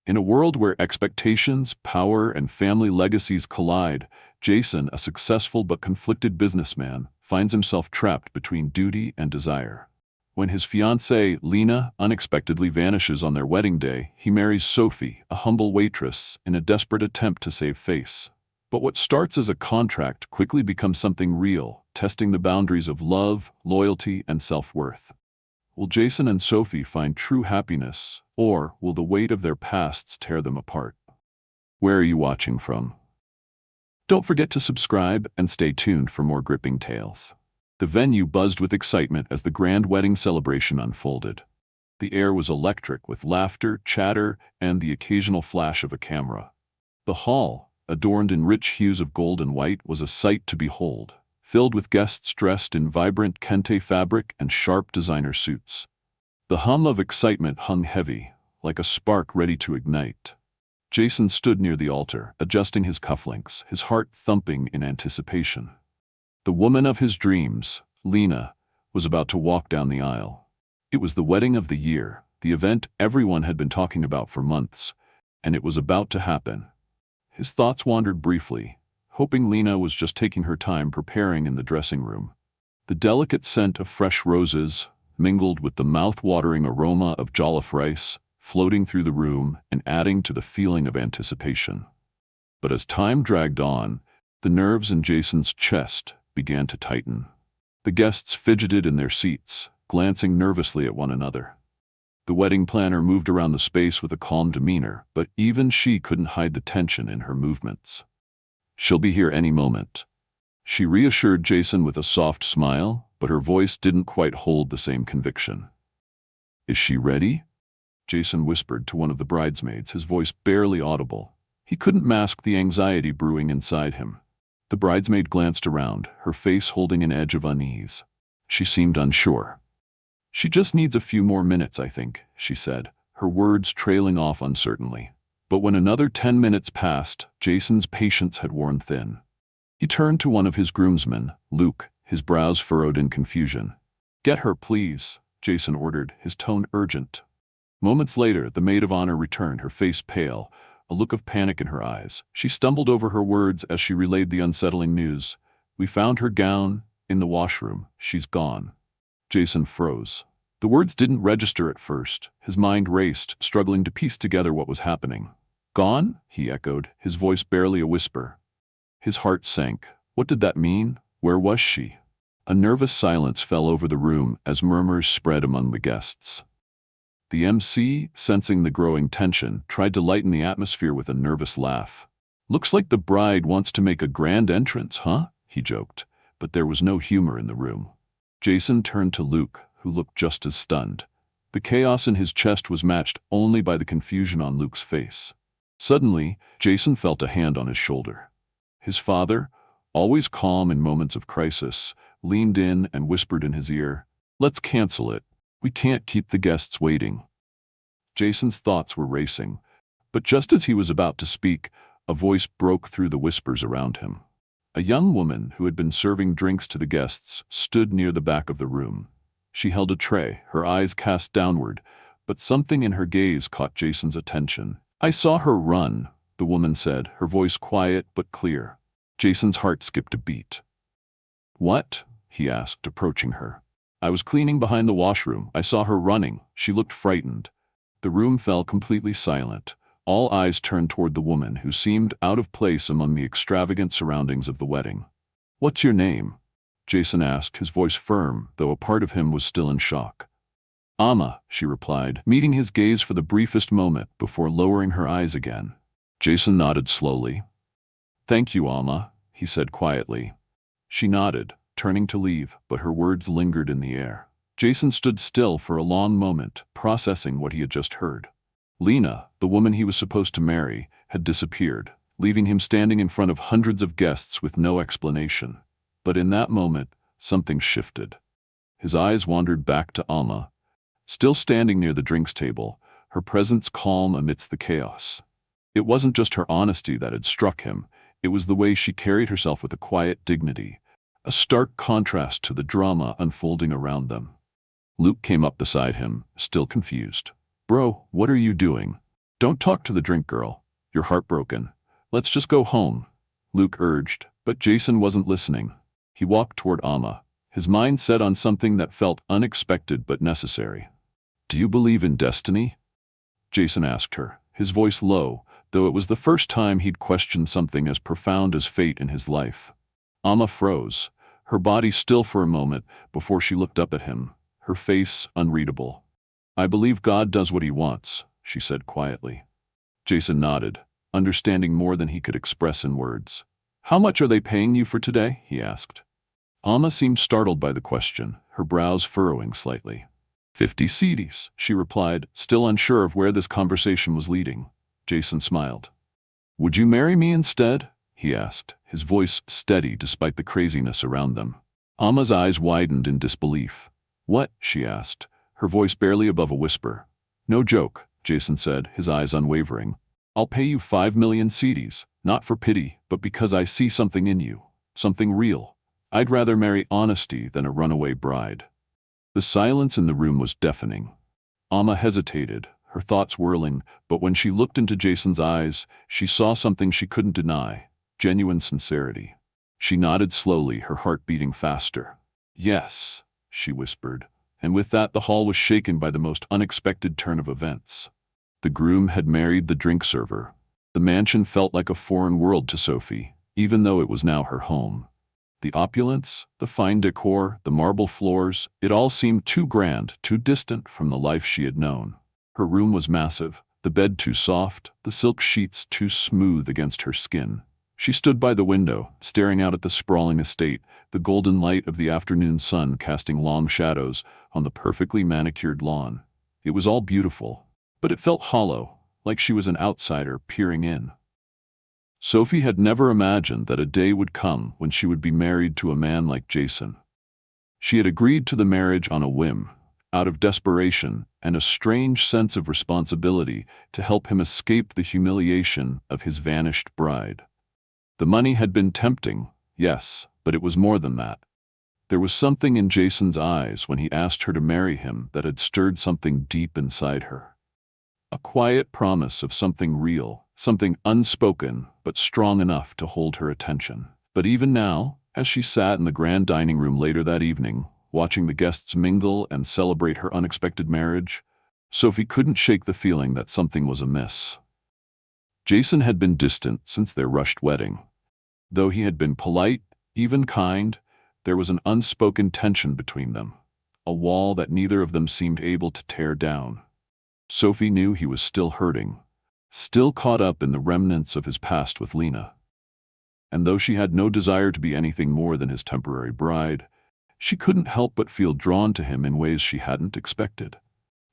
In a world where expectations, power, and family legacies collide, Jason, a successful but conflicted businessman, finds himself trapped between duty and desire. When his fiancée, Lena, unexpectedly vanishes on their wedding day, he marries Sophie, a humble waitress, in a desperate attempt to save face. But what starts as a contract quickly becomes something real, testing the boundaries of love, loyalty, and self-worth. Will Jason and Sophie find true happiness, or will the weight of their pasts tear them apart? Where are you watching from? Don't forget to subscribe and stay tuned for more gripping tales. The venue buzzed with excitement as the grand wedding celebration unfolded. The air was electric with laughter, chatter, and the occasional flash of a camera. The hall, adorned in rich hues of gold and white, was a sight to behold, filled with guests dressed in vibrant kente fabric and sharp designer suits. The hum of excitement hung heavy, like a spark ready to ignite. Jason stood near the altar, adjusting his cufflinks, his heart thumping in anticipation. The woman of his dreams, Lena, was about to walk down the aisle. It was the wedding of the year, the event everyone had been talking about for months, and it was about to happen. His thoughts wandered briefly, hoping Lena was just taking her time preparing in the dressing room. The delicate scent of fresh roses, mingled with the mouth-watering aroma of jollof rice, floating through the room and adding to the feeling of anticipation. But as time dragged on, the nerves in Jason's chest began to tighten. The guests fidgeted in their seats, glancing nervously at one another. The wedding planner moved around the space with a calm demeanor, but even she couldn't hide the tension in her movements. "She'll be here any moment," she reassured Jason with a soft smile, but her voice didn't quite hold the same conviction. "Is she ready?" Jason whispered to one of the bridesmaids, his voice barely audible. He couldn't mask the anxiety brewing inside him. The bridesmaid glanced around, her face holding an edge of unease. She seemed unsure. "She just needs a few more minutes, I think," she said, her words trailing off uncertainly. But when another 10 minutes passed, Jason's patience had worn thin. He turned to one of his groomsmen, Luke, his brows furrowed in confusion. "Get her, please," Jason ordered, his tone urgent. Moments later, the maid of honor returned, her face pale, a look of panic in her eyes. She stumbled over her words as she relayed the unsettling news. "We found her gown in the washroom. She's gone." Jason froze. The words didn't register at first. His mind raced, struggling to piece together what was happening. "Gone?" he echoed, his voice barely a whisper. His heart sank. What did that mean? Where was she? A nervous silence fell over the room as murmurs spread among the guests. The MC, sensing the growing tension, tried to lighten the atmosphere with a nervous laugh. "Looks like the bride wants to make a grand entrance, huh?" he joked, but there was no humor in the room. Jason turned to Luke, who looked just as stunned. The chaos in his chest was matched only by the confusion on Luke's face. Suddenly, Jason felt a hand on his shoulder. His father, always calm in moments of crisis, leaned in and whispered in his ear, "Let's cancel it. We can't keep the guests waiting." Jason's thoughts were racing, but just as he was about to speak, a voice broke through the whispers around him. A young woman who had been serving drinks to the guests stood near the back of the room. She held a tray, her eyes cast downward, but something in her gaze caught Jason's attention. "I saw her run," the woman said, her voice quiet but clear. Jason's heart skipped a beat. "What?" he asked, approaching her. "I was cleaning behind the washroom. I saw her running." She looked frightened. The room fell completely silent. All eyes turned toward the woman, who seemed out of place among the extravagant surroundings of the wedding. "What's your name?" Jason asked, his voice firm, though a part of him was still in shock. "Amma," she replied, meeting his gaze for the briefest moment before lowering her eyes again. Jason nodded slowly. "Thank you, Amma," he said quietly. She nodded, turning to leave, but her words lingered in the air. Jason stood still for a long moment, processing what he had just heard. Lena, the woman he was supposed to marry, had disappeared, leaving him standing in front of hundreds of guests with no explanation. But in that moment, something shifted. His eyes wandered back to Alma, still standing near the drinks table, her presence calm amidst the chaos. It wasn't just her honesty that had struck him, it was the way she carried herself with a quiet dignity, a stark contrast to the drama unfolding around them. Luke came up beside him, still confused. "Bro, what are you doing?" Don't talk to the drink girl. You're heartbroken. Let's just go home, Luke urged, but Jason wasn't listening. He walked toward Amma, his mind set on something that felt unexpected but necessary. Do you believe in destiny? Jason asked her, his voice low, though it was the first time he'd questioned something as profound as fate in his life. Amma froze, her body still for a moment before she looked up at him, her face unreadable. I believe God does what he wants, she said quietly. Jason nodded, understanding more than he could express in words. How much are they paying you for today? He asked. Amma seemed startled by the question, her brows furrowing slightly. 50 cedis, she replied, still unsure of where this conversation was leading. Jason smiled. Would you marry me instead? He asked, his voice steady despite the craziness around them. Amma's eyes widened in disbelief. What? She asked, her voice barely above a whisper. No joke, Jason said, his eyes unwavering. I'll pay you 5 million cedis, not for pity, but because I see something in you, something real. I'd rather marry honesty than a runaway bride. The silence in the room was deafening. Amma hesitated, her thoughts whirling, but when she looked into Jason's eyes, she saw something she couldn't deny, genuine sincerity. She nodded slowly, her heart beating faster. Yes, she whispered, and with that the hall was shaken by the most unexpected turn of events. The groom had married the drink server. The mansion felt like a foreign world to Sophie, even though it was now her home. The opulence, the fine decor, the marble floors, it all seemed too grand, too distant from the life she had known. Her room was massive, the bed too soft, the silk sheets too smooth against her skin. She stood by the window, staring out at the sprawling estate, the golden light of the afternoon sun casting long shadows on the perfectly manicured lawn. It was all beautiful, but it felt hollow, like she was an outsider peering in. Sophie had never imagined that a day would come when she would be married to a man like Jason. She had agreed to the marriage on a whim, out of desperation and a strange sense of responsibility to help him escape the humiliation of his vanished bride. The money had been tempting, yes, but it was more than that. There was something in Jason's eyes when he asked her to marry him that had stirred something deep inside her. A quiet promise of something real, something unspoken but strong enough to hold her attention. But even now, as she sat in the grand dining room later that evening, watching the guests mingle and celebrate her unexpected marriage, Sophie couldn't shake the feeling that something was amiss. Jason had been distant since their rushed wedding. Though he had been polite, even kind, there was an unspoken tension between them, a wall that neither of them seemed able to tear down. Sophie knew he was still hurting, still caught up in the remnants of his past with Lena. And though she had no desire to be anything more than his temporary bride, she couldn't help but feel drawn to him in ways she hadn't expected.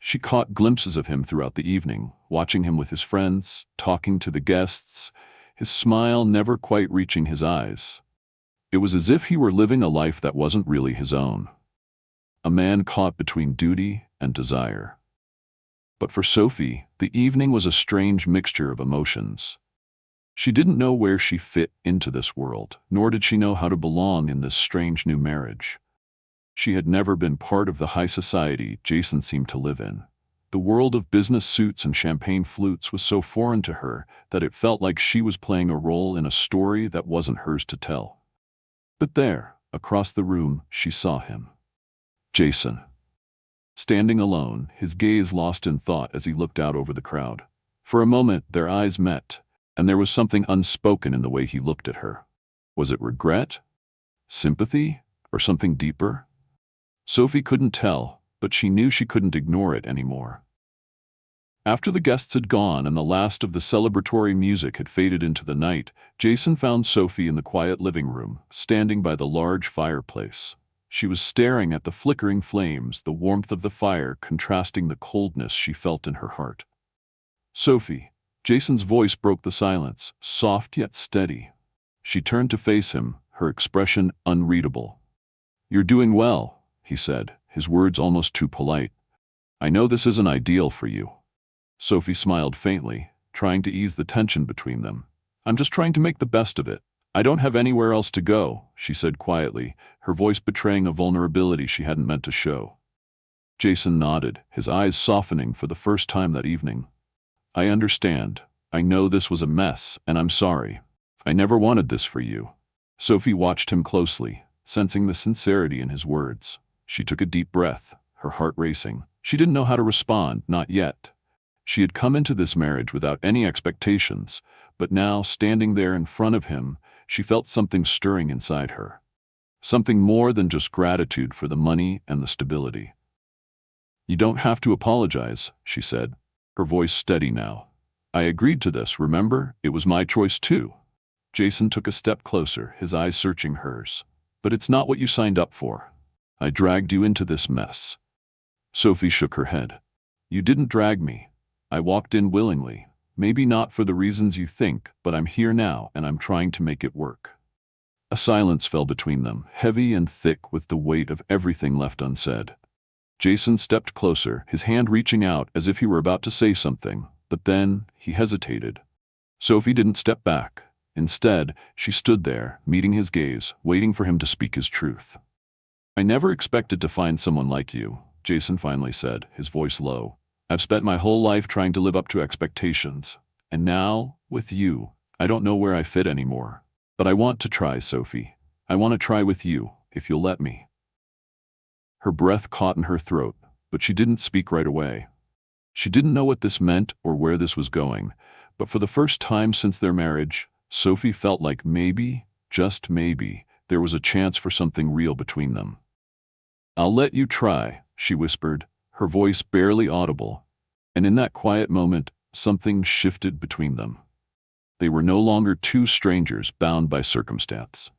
She caught glimpses of him throughout the evening, watching him with his friends, talking to the guests, his smile never quite reaching his eyes. It was as if he were living a life that wasn't really his own. A man caught between duty and desire. But for Sophie, the evening was a strange mixture of emotions. She didn't know where she fit into this world, nor did she know how to belong in this strange new marriage. She had never been part of the high society Jason seemed to live in. The world of business suits and champagne flutes was so foreign to her that it felt like she was playing a role in a story that wasn't hers to tell. But there, across the room, she saw him. Jason. Standing alone, his gaze lost in thought as he looked out over the crowd. For a moment, their eyes met, and there was something unspoken in the way he looked at her. Was it regret? Sympathy? Or something deeper? Sophie couldn't tell, but she knew she couldn't ignore it anymore. After the guests had gone and the last of the celebratory music had faded into the night, Jason found Sophie in the quiet living room, standing by the large fireplace. She was staring at the flickering flames, the warmth of the fire contrasting the coldness she felt in her heart. Sophie. Jason's voice broke the silence, soft yet steady. She turned to face him, her expression unreadable. "You're doing well," he said, his words almost too polite. "I know this isn't ideal for you." Sophie smiled faintly, trying to ease the tension between them. "I'm just trying to make the best of it. I don't have anywhere else to go," she said quietly, her voice betraying a vulnerability she hadn't meant to show. Jason nodded, his eyes softening for the first time that evening. I understand. I know this was a mess, and I'm sorry. I never wanted this for you." Sophie watched him closely, sensing the sincerity in his words. She took a deep breath, her heart racing. She didn't know how to respond, not yet. She had come into this marriage without any expectations, but now, standing there in front of him, she felt something stirring inside her. Something more than just gratitude for the money and the stability. "You don't have to apologize," she said, her voice steady now. "I agreed to this, remember? It was my choice too." Jason took a step closer, his eyes searching hers. "But it's not what you signed up for. I dragged you into this mess." Sophie shook her head. "You didn't drag me. I walked in willingly. Maybe not for the reasons you think, but I'm here now and I'm trying to make it work." A silence fell between them, heavy and thick with the weight of everything left unsaid. Jason stepped closer, his hand reaching out as if he were about to say something, but then he hesitated. Sophie didn't step back. Instead, she stood there, meeting his gaze, waiting for him to speak his truth. "I never expected to find someone like you," Jason finally said, his voice low. "I've spent my whole life trying to live up to expectations. And now, with you, I don't know where I fit anymore. But I want to try, Sophie. I want to try with you, if you'll let me." Her breath caught in her throat, but she didn't speak right away. She didn't know what this meant or where this was going, but for the first time since their marriage, Sophie felt like maybe, just maybe, there was a chance for something real between them. "I'll let you try," she whispered, her voice barely audible, and in that quiet moment, something shifted between them. They were no longer two strangers bound by circumstance.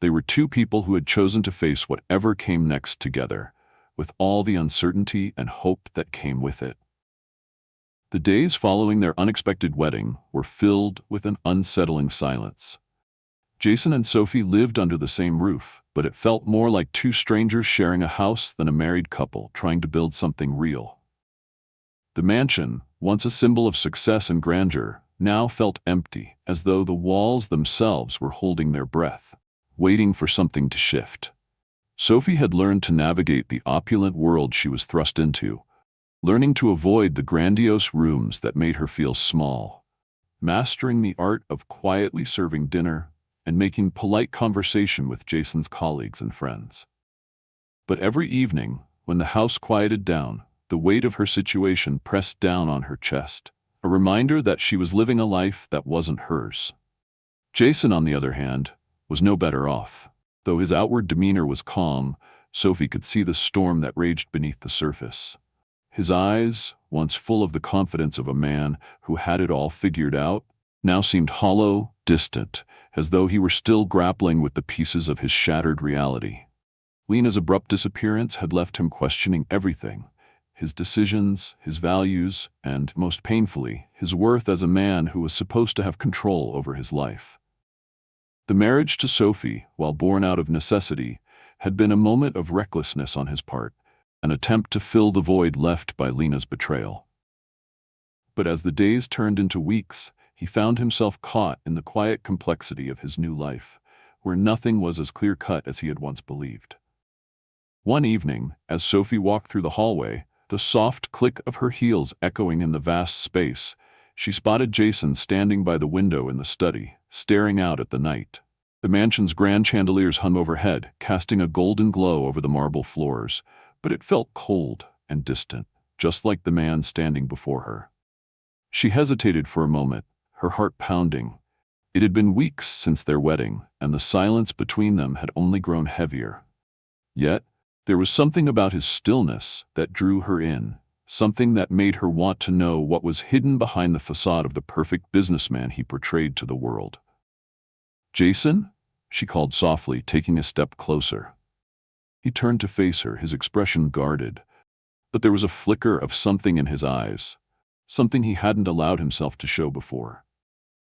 They were two people who had chosen to face whatever came next together, with all the uncertainty and hope that came with it. The days following their unexpected wedding were filled with an unsettling silence. Jason and Sophie lived under the same roof, but it felt more like two strangers sharing a house than a married couple trying to build something real. The mansion, once a symbol of success and grandeur, now felt empty, as though the walls themselves were holding their breath, waiting for something to shift. Sophie had learned to navigate the opulent world she was thrust into, learning to avoid the grandiose rooms that made her feel small, mastering the art of quietly serving dinner and making polite conversation with Jason's colleagues and friends. But every evening, when the house quieted down, the weight of her situation pressed down on her chest, a reminder that she was living a life that wasn't hers. Jason, on the other hand, was no better off. Though his outward demeanor was calm, Sophie could see the storm that raged beneath the surface. His eyes, once full of the confidence of a man who had it all figured out, now seemed hollow, distant, as though he were still grappling with the pieces of his shattered reality. Lena's abrupt disappearance had left him questioning everything: his decisions, his values, and, most painfully, his worth as a man who was supposed to have control over his life. The marriage to Sophie, while born out of necessity, had been a moment of recklessness on his part, an attempt to fill the void left by Lena's betrayal. But as the days turned into weeks, he found himself caught in the quiet complexity of his new life, where nothing was as clear-cut as he had once believed. One evening, as Sophie walked through the hallway, the soft click of her heels echoing in the vast space, she spotted Jason standing by the window in the study, staring out at the night. The mansion's grand chandeliers hung overhead, casting a golden glow over the marble floors, but it felt cold and distant, just like the man standing before her. She hesitated for a moment, her heart pounding. It had been weeks since their wedding, and the silence between them had only grown heavier. Yet, there was something about his stillness that drew her in, something that made her want to know what was hidden behind the facade of the perfect businessman he portrayed to the world. "Jason?" she called softly, taking a step closer. He turned to face her, his expression guarded, but there was a flicker of something in his eyes, something he hadn't allowed himself to show before.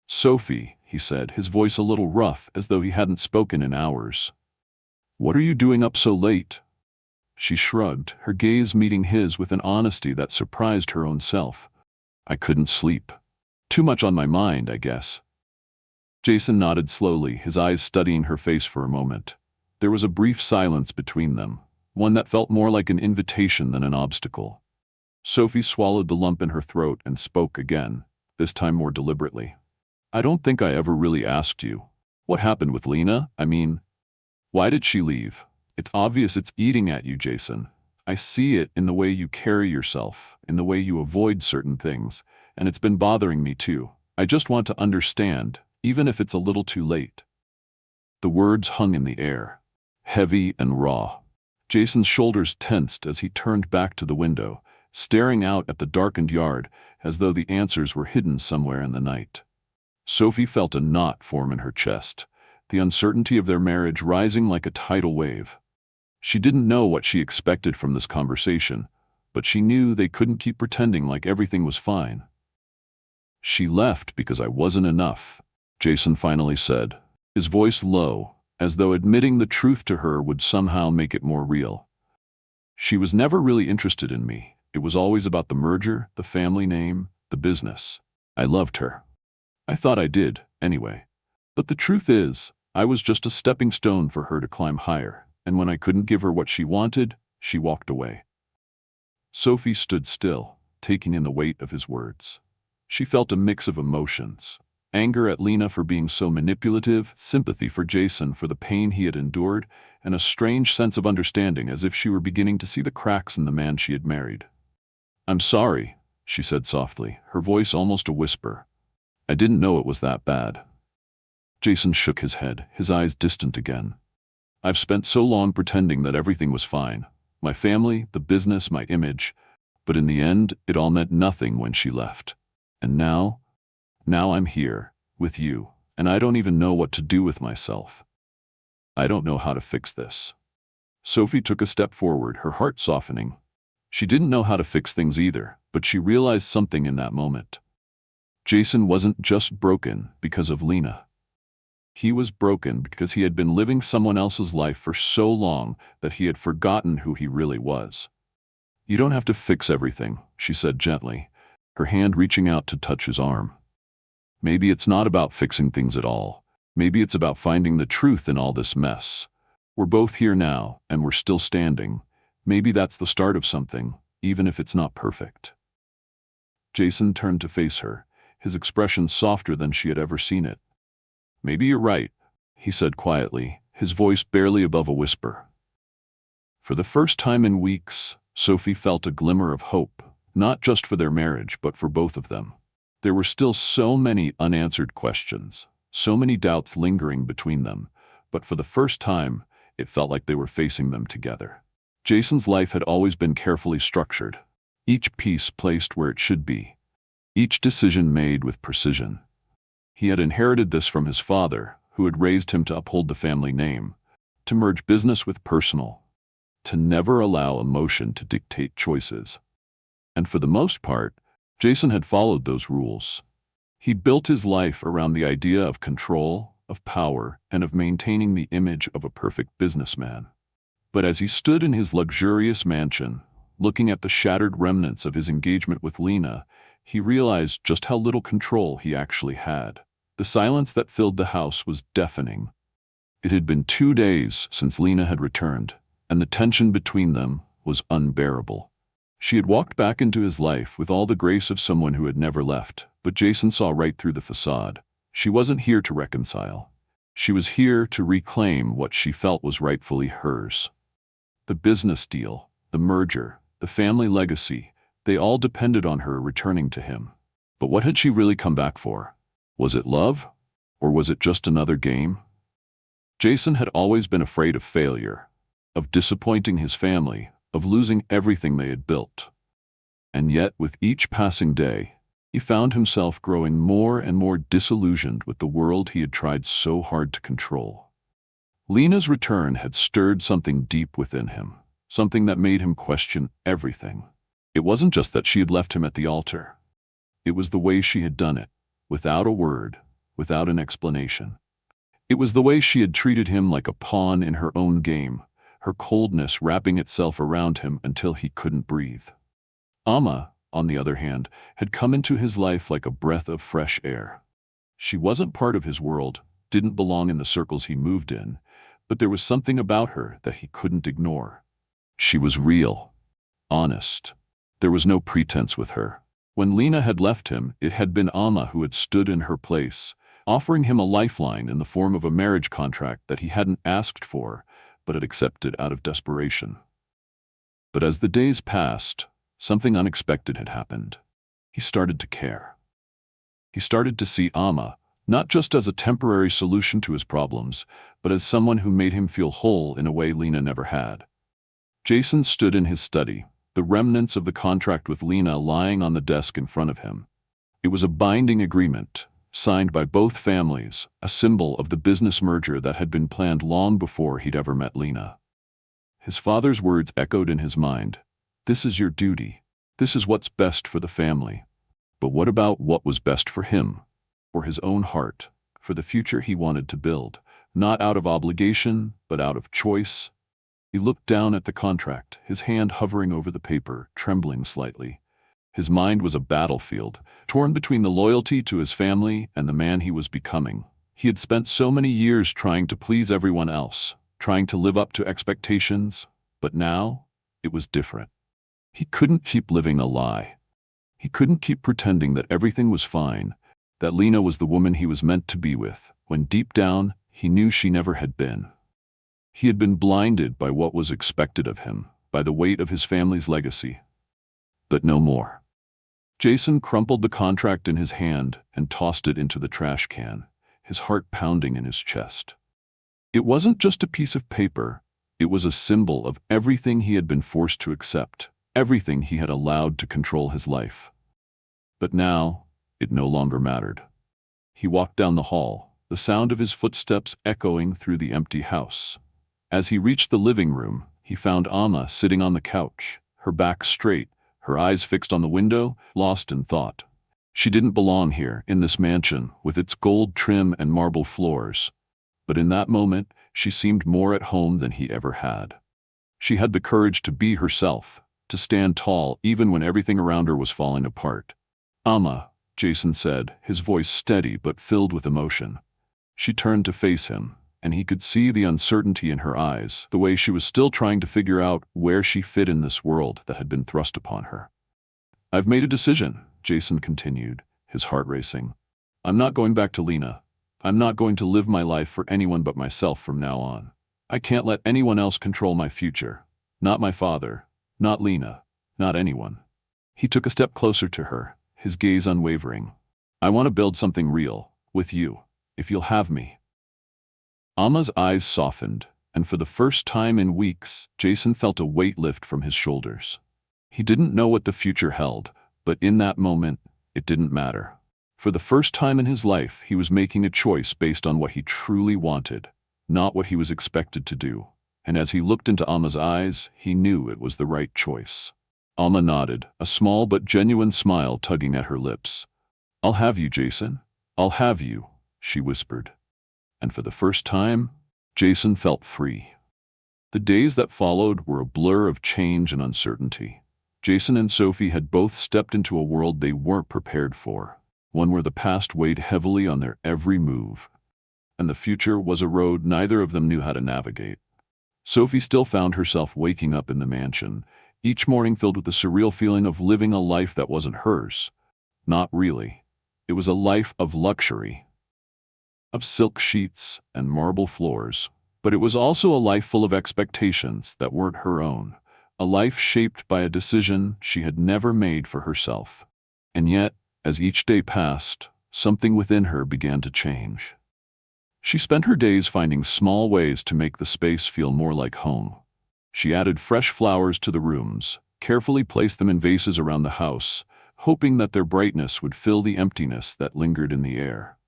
"Sophie," he said, his voice a little rough, as though he hadn't spoken in hours. "What are you doing up so late?" She shrugged, her gaze meeting his with an honesty that surprised her own self. "I couldn't sleep. Too much on my mind, I guess." Jason nodded slowly, his eyes studying her face for a moment. There was a brief silence between them, one that felt more like an invitation than an obstacle. Sophie swallowed the lump in her throat and spoke again, this time more deliberately. I don't think I ever really asked you. What happened with Lena? I mean, why did she leave? It's obvious it's eating at you, Jason. I see it in the way you carry yourself, in the way you avoid certain things, and it's been bothering me too. I just want to understand, even if it's a little too late. The words hung in the air, heavy and raw. Jason's shoulders tensed as he turned back to the window, staring out at the darkened yard as though the answers were hidden somewhere in the night. Sophie felt a knot form in her chest, the uncertainty of their marriage rising like a tidal wave. She didn't know what she expected from this conversation, but she knew they couldn't keep pretending like everything was fine. She left because I wasn't enough, Jason finally said, his voice low, as though admitting the truth to her would somehow make it more real. She was never really interested in me. It was always about the merger, the family name, the business. I loved her. I thought I did, anyway. But the truth is, I was just a stepping stone for her to climb higher, and when I couldn't give her what she wanted, she walked away. Sophie stood still, taking in the weight of his words. She felt a mix of emotions. Anger at Lena for being so manipulative, sympathy for Jason for the pain he had endured, and a strange sense of understanding as if she were beginning to see the cracks in the man she had married. I'm sorry, she said softly, her voice almost a whisper. I didn't know it was that bad. Jason shook his head, his eyes distant again. I've spent so long pretending that everything was fine. My family, the business, my image. But in the end, it all meant nothing when she left. And now I'm here, with you, and I don't even know what to do with myself. I don't know how to fix this. Sophie took a step forward, her heart softening. She didn't know how to fix things either, but she realized something in that moment. Jason wasn't just broken because of Lena. He was broken because he had been living someone else's life for so long that he had forgotten who he really was. You don't have to fix everything, she said gently, her hand reaching out to touch his arm. Maybe it's not about fixing things at all. Maybe it's about finding the truth in all this mess. We're both here now, and we're still standing. Maybe that's the start of something, even if it's not perfect. Jason turned to face her, his expression softer than she had ever seen it. Maybe you're right, he said quietly, his voice barely above a whisper. For the first time in weeks, Sophie felt a glimmer of hope, not just for their marriage, but for both of them. There were still so many unanswered questions, so many doubts lingering between them, but for the first time, it felt like they were facing them together. Jason's life had always been carefully structured, each piece placed where it should be, each decision made with precision. He had inherited this from his father, who had raised him to uphold the family name, to merge business with personal, to never allow emotion to dictate choices. And for the most part, Jason had followed those rules. He built his life around the idea of control, of power, and of maintaining the image of a perfect businessman. But as he stood in his luxurious mansion, looking at the shattered remnants of his engagement with Lena, he realized just how little control he actually had. The silence that filled the house was deafening. It had been 2 days since Lena had returned, and the tension between them was unbearable. She had walked back into his life with all the grace of someone who had never left, but Jason saw right through the facade. She wasn't here to reconcile. She was here to reclaim what she felt was rightfully hers. The business deal, the merger, the family legacy, they all depended on her returning to him. But what had she really come back for? Was it love? Or was it just another game? Jason had always been afraid of failure, of disappointing his family, of losing everything they had built. And yet, with each passing day, he found himself growing more and more disillusioned with the world he had tried so hard to control. Lena's return had stirred something deep within him, something that made him question everything. It wasn't just that she had left him at the altar. It was the way she had done it, without a word, without an explanation. It was the way she had treated him like a pawn in her own game, her coldness wrapping itself around him until he couldn't breathe. Amma, on the other hand, had come into his life like a breath of fresh air. She wasn't part of his world, didn't belong in the circles he moved in, but there was something about her that he couldn't ignore. She was real, honest, There was no pretense with her. When Lena had left him, it had been Alma who had stood in her place, offering him a lifeline in the form of a marriage contract that he hadn't asked for, but had accepted out of desperation. But as the days passed, something unexpected had happened. He started to care. He started to see Alma, not just as a temporary solution to his problems, but as someone who made him feel whole in a way Lena never had. Jason stood in his study, the remnants of the contract with Lena lying on the desk in front of him. It was a binding agreement, signed by both families, a symbol of the business merger that had been planned long before he'd ever met Lena. His father's words echoed in his mind. This is your duty. This is what's best for the family. But what about what was best for him? For his own heart, for the future he wanted to build, not out of obligation, but out of choice? He looked down at the contract, his hand hovering over the paper, trembling slightly. His mind was a battlefield, torn between the loyalty to his family and the man he was becoming. He had spent so many years trying to please everyone else, trying to live up to expectations, but now it was different. He couldn't keep living a lie. He couldn't keep pretending that everything was fine, that Lena was the woman he was meant to be with, when deep down he knew she never had been. He had been blinded by what was expected of him, by the weight of his family's legacy. But no more. Jason crumpled the contract in his hand and tossed it into the trash can, his heart pounding in his chest. It wasn't just a piece of paper, it was a symbol of everything he had been forced to accept, everything he had allowed to control his life. But now, it no longer mattered. He walked down the hall, the sound of his footsteps echoing through the empty house. As he reached the living room, he found Alma sitting on the couch, her back straight, her eyes fixed on the window, lost in thought. She didn't belong here, in this mansion, with its gold trim and marble floors. But in that moment, she seemed more at home than he ever had. She had the courage to be herself, to stand tall even when everything around her was falling apart. "Alma," Jason said, his voice steady but filled with emotion. She turned to face him, and he could see the uncertainty in her eyes, the way she was still trying to figure out where she fit in this world that had been thrust upon her. "I've made a decision," Jason continued, his heart racing. "I'm not going back to Lena. I'm not going to live my life for anyone but myself from now on. I can't let anyone else control my future. Not my father, not Lena, not anyone." He took a step closer to her, his gaze unwavering. "I want to build something real, with you, if you'll have me." Alma's eyes softened, and for the first time in weeks, Jason felt a weight lift from his shoulders. He didn't know what the future held, but in that moment, it didn't matter. For the first time in his life, he was making a choice based on what he truly wanted, not what he was expected to do. And as he looked into Alma's eyes, he knew it was the right choice. Alma nodded, a small but genuine smile tugging at her lips. "I'll have you, Jason. I'll have you," she whispered. And for the first time, Jason felt free. The days that followed were a blur of change and uncertainty. Jason and Sophie had both stepped into a world they weren't prepared for, one where the past weighed heavily on their every move, and the future was a road neither of them knew how to navigate. Sophie still found herself waking up in the mansion, each morning filled with the surreal feeling of living a life that wasn't hers. Not really. It was a life of luxury, of silk sheets and marble floors, but it was also a life full of expectations that weren't her own, a life shaped by a decision she had never made for herself. And yet, as each day passed, something within her began to change. She spent her days finding small ways to make the space feel more like home. She added fresh flowers to the rooms, carefully placed them in vases around the house, hoping that their brightness would fill the emptiness that lingered in the air.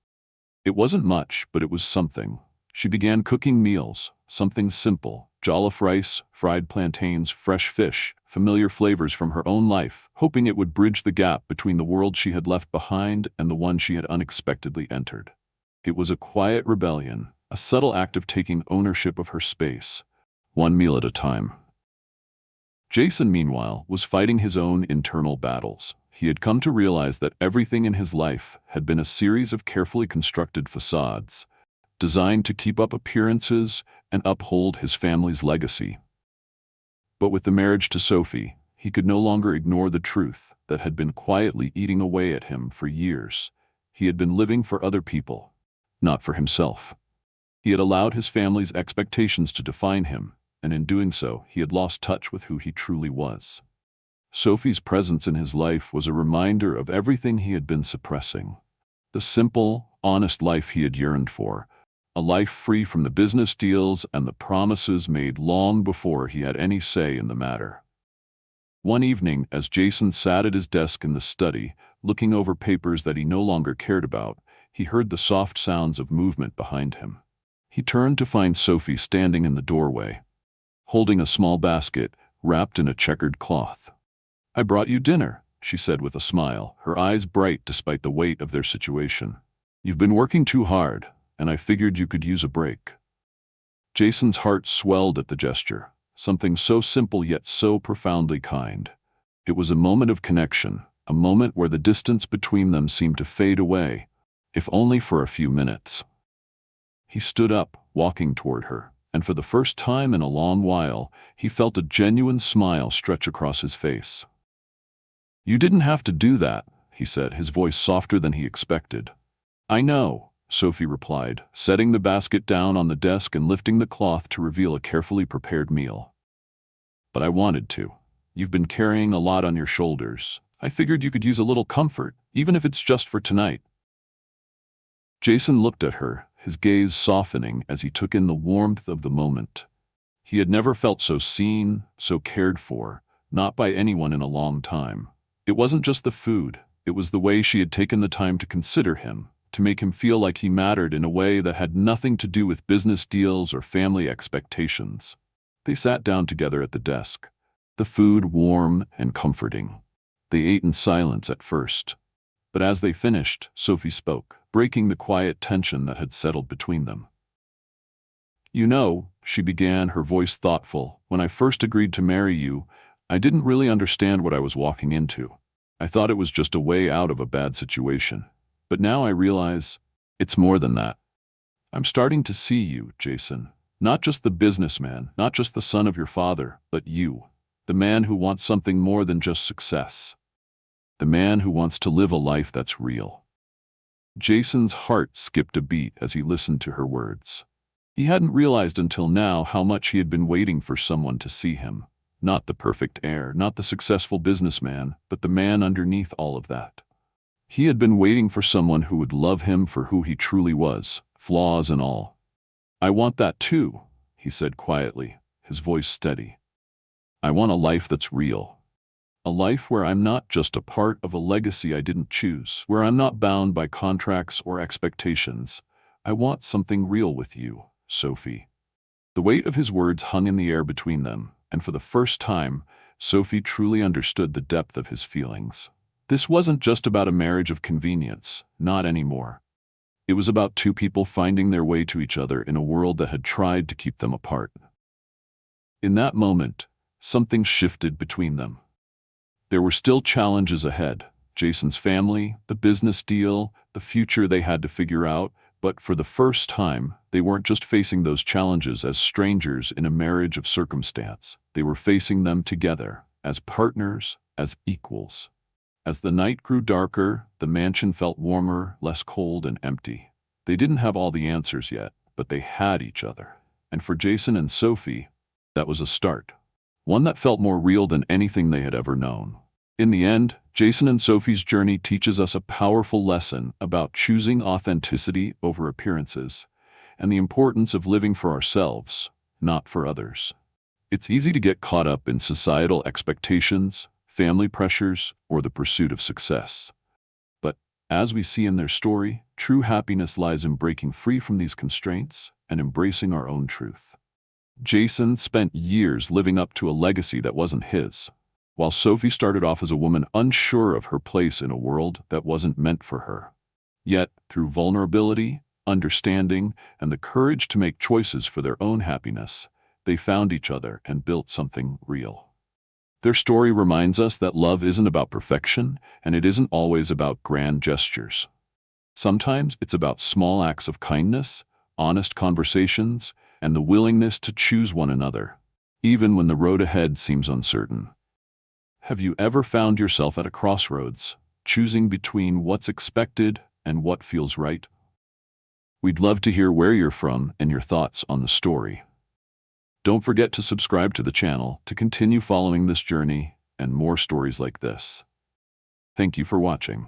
It wasn't much, but it was something. She began cooking meals, something simple, jollof rice, fried plantains, fresh fish, familiar flavors from her own life, hoping it would bridge the gap between the world she had left behind and the one she had unexpectedly entered. It was a quiet rebellion, a subtle act of taking ownership of her space, one meal at a time. Jason, meanwhile, was fighting his own internal battles. He had come to realize that everything in his life had been a series of carefully constructed facades, designed to keep up appearances and uphold his family's legacy. But with the marriage to Sophie, He could no longer ignore the truth that had been quietly eating away at him for years. He had been living for other people, not for himself. He had allowed his family's expectations to define him, and in doing so, he had lost touch with who he truly was. Sophie's presence in his life was a reminder of everything he had been suppressing. The simple, honest life he had yearned for, a life free from the business deals and the promises made long before he had any say in the matter. One evening, as Jason sat at his desk in the study, looking over papers that he no longer cared about, he heard the soft sounds of movement behind him. He turned to find Sophie standing in the doorway, holding a small basket wrapped in a checkered cloth. "I brought you dinner," she said with a smile, her eyes bright despite the weight of their situation. "You've been working too hard, and I figured you could use a break." Jason's heart swelled at the gesture, something so simple yet so profoundly kind. It was a moment of connection, a moment where the distance between them seemed to fade away, if only for a few minutes. He stood up, walking toward her, and for the first time in a long while, he felt a genuine smile stretch across his face. "You didn't have to do that," he said, his voice softer than he expected. "I know," Sophie replied, setting the basket down on the desk and lifting the cloth to reveal a carefully prepared meal. "But I wanted to. You've been carrying a lot on your shoulders. I figured you could use a little comfort, even if it's just for tonight." Jason looked at her, his gaze softening as he took in the warmth of the moment. He had never felt so seen, so cared for, not by anyone in a long time. It wasn't just the food, it was the way she had taken the time to consider him, to make him feel like he mattered in a way that had nothing to do with business deals or family expectations. They sat down together at the desk, the food warm and comforting. They ate in silence at first, but as they finished, Sophie spoke, breaking the quiet tension that had settled between them. "You know," she began, her voice thoughtful, "when I first agreed to marry you, I didn't really understand what I was walking into. I thought it was just a way out of a bad situation. But now I realize it's more than that. I'm starting to see you, Jason. Not just the businessman, not just the son of your father, but you, the man who wants something more than just success. The man who wants to live a life that's real." Jason's heart skipped a beat as he listened to her words. He hadn't realized until now how much he had been waiting for someone to see him. Not the perfect heir, not the successful businessman, but the man underneath all of that. He had been waiting for someone who would love him for who he truly was, flaws and all. "I want that too," he said quietly, his voice steady. "I want a life that's real. A life where I'm not just a part of a legacy I didn't choose, where I'm not bound by contracts or expectations. I want something real with you, Sophie." The weight of his words hung in the air between them, and for the first time, Sophie truly understood the depth of his feelings. This wasn't just about a marriage of convenience, not anymore. It was about two people finding their way to each other in a world that had tried to keep them apart. In that moment, something shifted between them. There were still challenges ahead, Jason's family, the business deal, the future they had to figure out, but for the first time, they weren't just facing those challenges as strangers in a marriage of circumstance. They were facing them together, as partners, as equals. As the night grew darker, the mansion felt warmer, less cold and empty. They didn't have all the answers yet, but they had each other. And for Jason and Sophie, that was a start. One that felt more real than anything they had ever known. In the end, Jason and Sophie's journey teaches us a powerful lesson about choosing authenticity over appearances, and the importance of living for ourselves, not for others. It's easy to get caught up in societal expectations, family pressures, or the pursuit of success. But, as we see in their story, true happiness lies in breaking free from these constraints and embracing our own truth. Jason spent years living up to a legacy that wasn't his, while Sophie started off as a woman unsure of her place in a world that wasn't meant for her. Yet, through vulnerability, understanding, and the courage to make choices for their own happiness, they found each other and built something real. Their story reminds us that love isn't about perfection, and it isn't always about grand gestures. Sometimes it's about small acts of kindness, honest conversations, and the willingness to choose one another, even when the road ahead seems uncertain. Have you ever found yourself at a crossroads, choosing between what's expected and what feels right? We'd love to hear where you're from and your thoughts on the story. Don't forget to subscribe to the channel to continue following this journey and more stories like this. Thank you for watching.